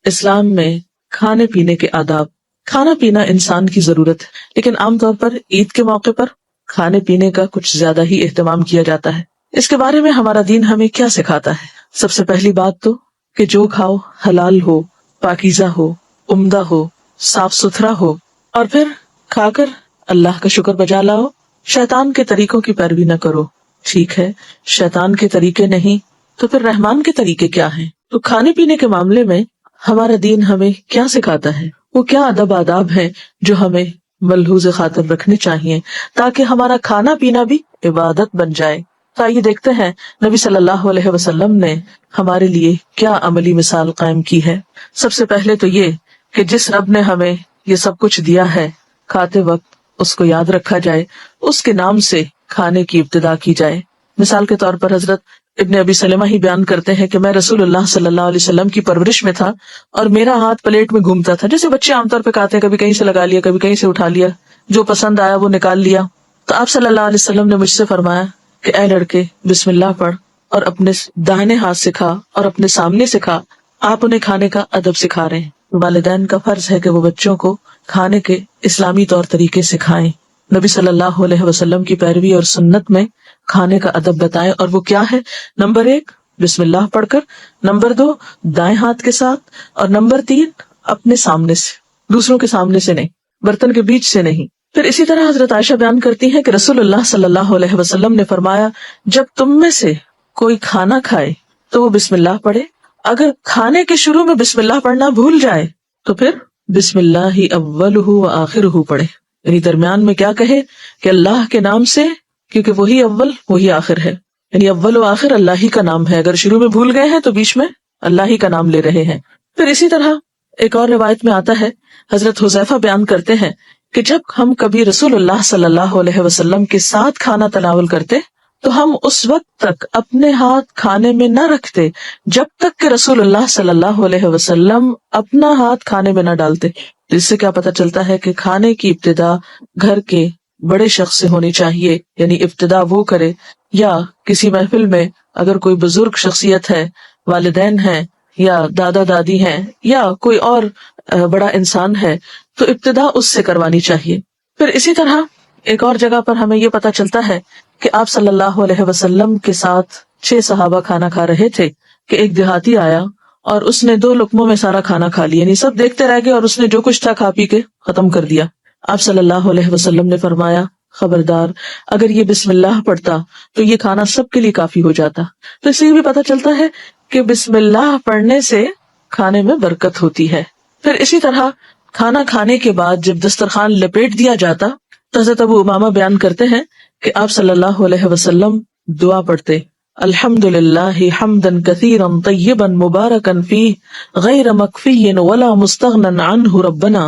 اسلام میں کھانے پینے کے آداب. کھانا پینا انسان کی ضرورت ہے، لیکن عام طور پر عید کے موقع پر کھانے پینے کا کچھ زیادہ ہی اہتمام کیا جاتا ہے. اس کے بارے میں ہمارا دین ہمیں کیا سکھاتا ہے؟ سب سے پہلی بات تو کہ جو کھاؤ حلال ہو، پاکیزہ ہو، عمدہ ہو، صاف ستھرا ہو، اور پھر کھا کر اللہ کا شکر بجا لاؤ. شیطان کے طریقوں کی پیروی نہ کرو. ٹھیک ہے، شیطان کے طریقے نہیں تو پھر رحمان کے طریقے کیا ہیں؟ تو کھانے پینے کے معاملے میں ہمارا دین ہمیں کیا سکھاتا ہے؟ وہ کیا ادب آداب ہیں جو ہمیں ملحوظ خاطر رکھنے چاہیے تاکہ ہمارا کھانا پینا بھی عبادت بن جائے. تو آئیے دیکھتے ہیں نبی صلی اللہ علیہ وسلم نے ہمارے لیے کیا عملی مثال قائم کی ہے. سب سے پہلے تو یہ کہ جس رب نے ہمیں یہ سب کچھ دیا ہے، کھاتے وقت اس کو یاد رکھا جائے، اس کے نام سے کھانے کی ابتدا کی جائے. مثال کے طور پر حضرت ابن ابی سلمہ ہی بیان کرتے ہیں کہ میں رسول اللہ صلی اللہ علیہ وسلم کی پرورش میں تھا اور میرا ہاتھ پلیٹ میں گھومتا تھا، جیسے بچے عام طور پہ کھاتے ہیں، کبھی کہیں سے لگا لیا، کبھی کہیں سے اٹھا لیا، جو پسند آیا وہ نکال لیا. تو آپ صلی اللہ علیہ وسلم نے مجھ سے فرمایا کہ اے لڑکے، بسم اللہ پڑھ اور اپنے داہنے ہاتھ سے کھا اور اپنے سامنے سے کھا. آپ انہیں کھانے کا ادب سکھا رہے ہیں. والدین کا فرض ہے کہ وہ بچوں کو کھانے کے اسلامی طور طریقے سکھائیں، نبی صلی اللہ علیہ وسلم کی پیروی اور سنت میں کھانے کا ادب بتائیں. اور وہ کیا ہے؟ نمبر 1 بسم اللہ پڑھ کر، نمبر 2 دائیں ہاتھ کے ساتھ، اور نمبر 3 اپنے سامنے سے، دوسروں کے سامنے سے نہیں، برتن کے بیچ سے نہیں. پھر اسی طرح حضرت عائشہ بیان کرتی ہیں کہ رسول اللہ صلی اللہ علیہ وسلم نے فرمایا جب تم میں سے کوئی کھانا کھائے تو وہ بسم اللہ پڑھے. اگر کھانے کے شروع میں بسم اللہ پڑھنا بھول جائے تو پھر بسم اللہ اولہ و آخرہ پڑھے، یعنی درمیان میں کیا کہے کہ اللہ کے نام سے، کیونکہ وہی اول وہی آخر ہے، یعنی اول و آخر اللہ ہی کا نام ہے. اگر شروع میں بھول گئے ہیں تو بیچ میں اللہ ہی کا نام لے رہے ہیں. پھر اسی طرح ایک اور روایت میں آتا ہے، حضرت حذیفہ بیان کرتے ہیں کہ جب ہم کبھی رسول اللہ صلی اللہ علیہ وسلم کے ساتھ کھانا تناول کرتے تو ہم اس وقت تک اپنے ہاتھ کھانے میں نہ رکھتے جب تک کہ رسول اللہ صلی اللہ علیہ وسلم اپنا ہاتھ کھانے میں نہ ڈالتے. اس سے کیا پتہ چلتا ہے کہ کھانے کی ابتدا گھر کے بڑے شخص سے ہونی چاہیے، یعنی ابتدا وہ کرے، یا کسی محفل میں اگر کوئی بزرگ شخصیت ہے، والدین ہیں یا دادا دادی ہیں یا کوئی اور بڑا انسان ہے تو ابتدا اس سے کروانی چاہیے. پھر اسی طرح ایک اور جگہ پر ہمیں یہ پتہ چلتا ہے کہ آپ صلی اللہ علیہ وسلم کے ساتھ 6 صحابہ کھانا کھا رہے تھے کہ ایک دیہاتی آیا اور اس نے 2 لقموں میں سارا کھانا کھا لیا، یعنی سب دیکھتے رہ گئے اور اس نے جو کچھ تھا کھا پی کے ختم کر دیا. آپ صلی اللہ علیہ وسلم نے فرمایا خبردار، اگر یہ بسم اللہ پڑھتا تو یہ کھانا سب کے لیے کافی ہو جاتا. تو اس سے یہ بھی پتہ چلتا ہے کہ بسم اللہ پڑھنے سے کھانے میں برکت ہوتی ہے. پھر اسی طرح کھانا کھانے کے بعد جب دسترخوان لپیٹ دیا جاتا تو حضرت ابو امامہ بیان کرتے ہیں کہ آپ صلی اللہ علیہ وسلم دعا پڑھتے الحمدللہ حمدا کثیرا طیبا مبارکا فیہ غیر مکفی ولا مستغنی عنہ ربنا